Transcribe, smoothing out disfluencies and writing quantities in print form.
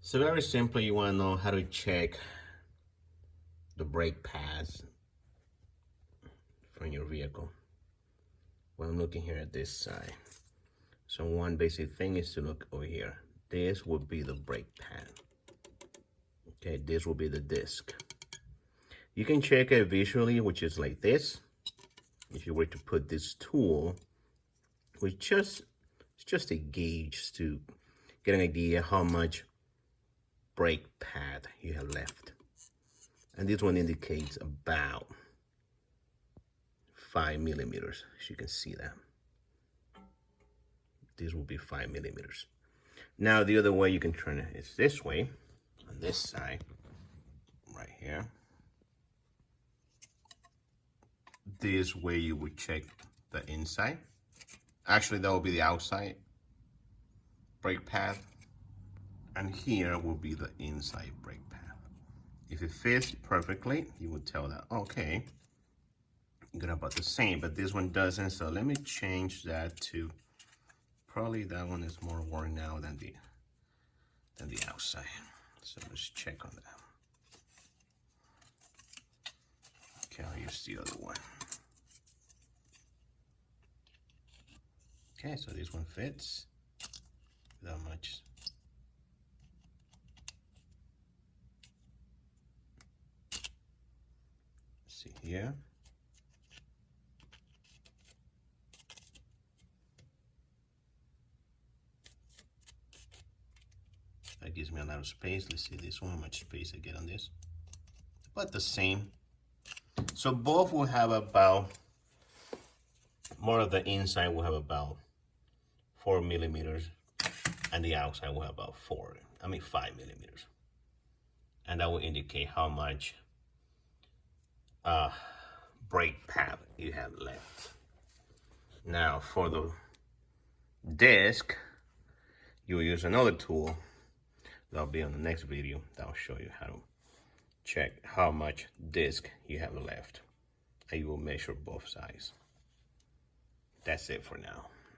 So very simply, you want to know how to check the brake pads from your vehicle. Well, I'm looking here at this side. So one basic thing is to look over here. This would be the brake pad. Okay, this will be the disc. You can check it visually, which is like this. If you were to put this tool, which it's just a gauge to get an idea how much brake pad you have left. And this one indicates about 5 millimeters, as you can see that. This will be 5 millimeters. Now the other way you can turn it is this way, on this side, right here. This way you would check the inside. Actually, that will be the outside brake pad. And here will be the inside brake pad. If it fits perfectly, you would tell that, okay, you got about the same, but this one doesn't. So let me change that to, probably that one is more worn now than the outside. So let's check on that. Okay, I'll use the other one. Okay, so this one fits without much. See here. That gives me a lot of space. Let's see this one, how much space I get on this. About the same. So both will have about, more of the inside will have about 4 millimeters, and the outside will have about 5 millimeters. And that will indicate how much brake pad you have left. Now for the disc, you'll use another tool that'll be on the next video. That'll show you how to check how much disc you have left, and you will measure both sides. That's it for now.